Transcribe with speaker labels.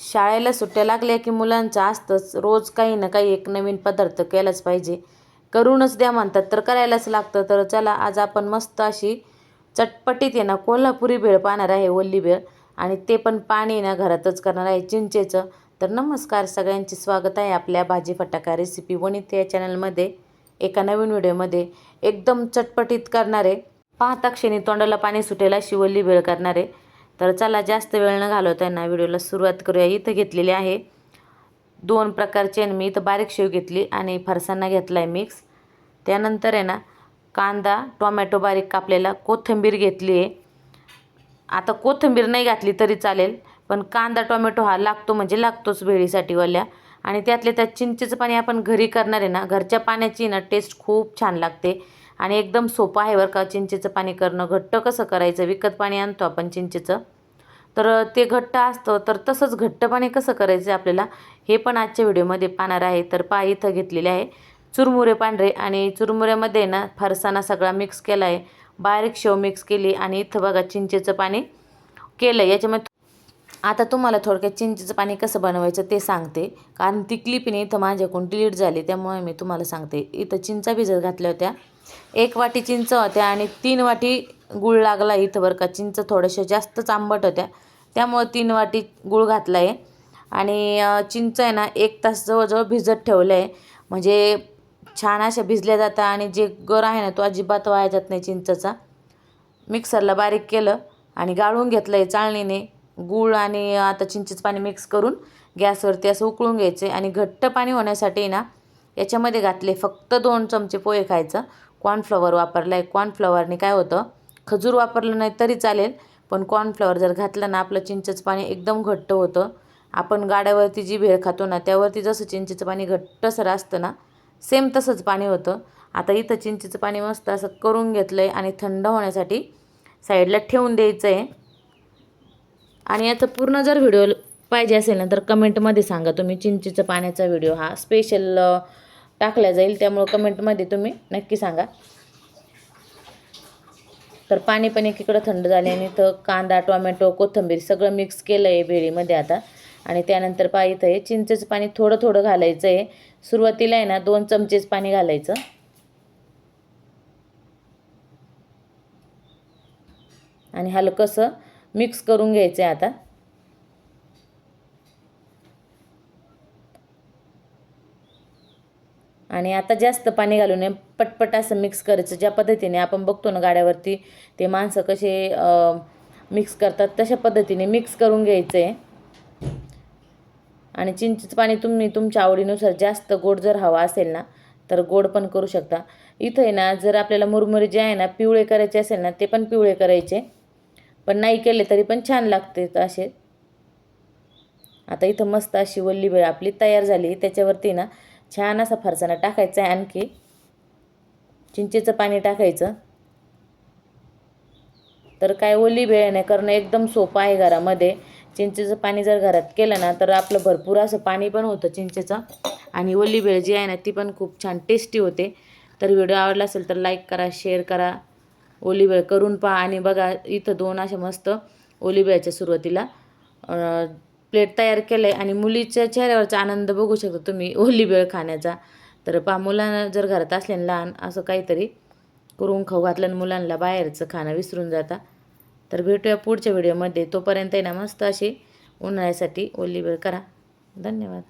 Speaker 1: शाळेला सुट्ट्या लागल्या की मुलांचं असतंच रोज काही ना काही एक नवीन पदार्थ केलाच पाहिजे. करूनच द्या म्हणतात तर करायलाच लागतं. तर चला आज आपण मस्त अशी चटपटीत आहे ना कोल्हापुरी भेळ पाहणार आहे, ओली भेळ. आणि ते पण पाणी ना घरातच करणार आहे चिंचेचं. तर नमस्कार सगळ्यांचे स्वागत आहे आपल्या भाजी फटाका रेसिपी वनिता या चॅनलमध्ये. एका नवीन व्हिडिओमध्ये एकदम चटपटीत करणार आहे, पाहता क्षणी तोंडाला पाणी सुटेल अशी ओली भेळ करणार आहे. तर चला जास्त वेळ न घालवता ना व्हिडिओला सुरुवात करूया. इथं घेतलेली आहे 2 प्रकारचे आणि मी इथं बारीक शेव घेतली आणि फरसाणा घेतला आहे मिक्स. त्यानंतर आहे ना कांदा, टोमॅटो बारीक कापलेला, कोथिंबीर घेतली आहे. आता कोथिंबीर नाही घातली तरी चालेल, पण कांदा टोमॅटो हा लागतो म्हणजे लागतोच भेळीसाठी वाल्या. आणि त्यातल्या त्यात चिंचेचं पाणी आपण घरी करणार आहे ना, घरच्या पाण्याची ना टेस्ट खूप छान लागते आणि एकदम सोपं आहे बरं का चिंचेचं पाणी करणं. घट्ट कसं करायचं, विकत पाणी आणतो आपण चिंचेचं तर ते घट्ट असतं, तर तसंच घट्ट पाणी कसं करायचं आपल्याला हे पण आजच्या व्हिडिओमध्ये पाहणार आहे. तर पहा इथं घेतलेले आहे चुरमुरे पांढरे आणि चुरमुऱ्यामध्ये ना फरसाणा सगळा मिक्स केला आहे, बारीक शेव मिक्स केली आणि इथं बघा चिंचेचं पाणी केलं याच्यामध्ये. आता तुम्हाला थोडक्यात चिंचेचं पाणी कसं बनवायचं ते सांगते, कारण ती क्लिप इथं माझ्याकडून डिलीट झाली त्यामुळे मी तुम्हाला सांगते. इथं चिंचा भिजत घातल्या होत्या, 1 वाटी चिंच होत्या आणि 3 वाटी गूळ लागला इथं बरं का. चिंच थोड्याशा जास्तच आंबट होत्या त्यामुळे 3 वाटी गूळ घातला आहे. आणि चिंच आहे ना 1 तास जवळजवळ भिजत ठेवलं आहे, म्हणजे छान अशा भिजल्या जातात आणि जे गर आहे ना तो अजिबात वाया जात नाही चिंचचा. मिक्सरला बारीक केलं आणि गाळून घेतलं आहे चाळणीने गूळ आणि आता चिंचेचं पाणी मिक्स करून गॅसवरती असं उकळून घ्यायचं. आणि घट्ट पाणी होण्यासाठी ना याच्यामध्ये घातले फक्त 2 चमचे पोहे खायचं. कॉर्नफ्लॉवर वापरला आहे. कॉर्नफ्लॉवरने काय होतं, खजूर वापरलं नाही तरी चालेल, पण कॉर्नफ्लॉवर जर घातलं ना आपलं चिंचेचं पाणी एकदम घट्ट होतं. आपण गाड्यावरती जी भेळ खातो ना त्यावरती जसं चिंचेचं पाणी घट्टसर असतं ना, सेम तसंच पाणी होतं. आता इथं चिंचेचं पाणी मस्त असं करून घेतलं आहे आणि थंड होण्यासाठी साईडला ठेवून द्यायचं आहे. आणि याचा पूर्ण जर व्हिडिओ पाहिजे असेल ना तर कमेंटमध्ये सांगा तुम्ही. चिंचेचं पाण्याचा व्हिडिओ हा स्पेशल टाकला जाईल, त्यामुळं कमेंटमध्ये तुम्ही नक्की सांगा. तर पाणी पण एकीकडं थंड झाल्याने तर कांदा टोमॅटो कोथिंबीर सगळं मिक्स केलं आहे भेळीमध्ये आता. आणि त्यानंतर पहा इथं आहे चिंचेचं पाणी थोडं थोडं घालायचं आहे. सुरुवातीला आहे ना 2 चमचेच पाणी घालायचं आणि हलकंसं मिक्स करून घ्यायचं आहे आता. आणि आता जास्त पाणी घालू नये, पटपट असं मिक्स करायचं. ज्या पद्धतीने आपण बघतो ना गाड्यावरती ते माणसं कसे मिक्स करतात तशा पद्धतीने मिक्स करून घ्यायचं आहे. आणि चिंचेचं पाणी तुम्ही तुमच्या आवडीनुसार जास्त गोड जर हवा असेल ना तर गोड पण करू शकता. इथं आहे ना जर आपल्याला मुरमुरे जे आहे ना पिवळे करायचे असेल ना ते पण पिवळे करायचे, पण नाही केले तरी पण छान लागते असे. आता इथं मस्त अशी ओली भेळ आपली तयार झाली. त्याच्यावरती ना छान असा फरसाणा टाकायचा आहे, आणखी चिंचेचं पाणी टाकायचं. तर काय ओली भेळ नाही करणं एकदम सोपं आहे घरामध्ये. चिंचेचं पाणी जर घरात केलं ना तर आपलं भरपूर असं पाणी पण होतं चिंचेचं. आणि ओली भेळ जी आहे ना ती पण खूप छान टेस्टी होते. तर व्हिडिओ आवडला असेल तर लाईक करा, शेअर करा, ओली भेळ करून पहा. आणि बघा इथं 2 अशा मस्त ओली भेळच्या सुरुवातीला प्लेट तयार केलं आहे आणि मुलीच्या चेहऱ्यावरचा आनंद बघू शकता तुम्ही ओली भेळ खाण्याचा. तर पहा मुलांना जर घरात असले लहान असं काहीतरी करून खाऊ घातलं आणि मुलांना बाहेरचं खाणं विसरून जाता. तर भेटूया पुढच्या व्हिडिओमध्ये. तोपर्यंत ना मस्त अशी उन्हाळ्यासाठी ओली भेळ करा. धन्यवाद.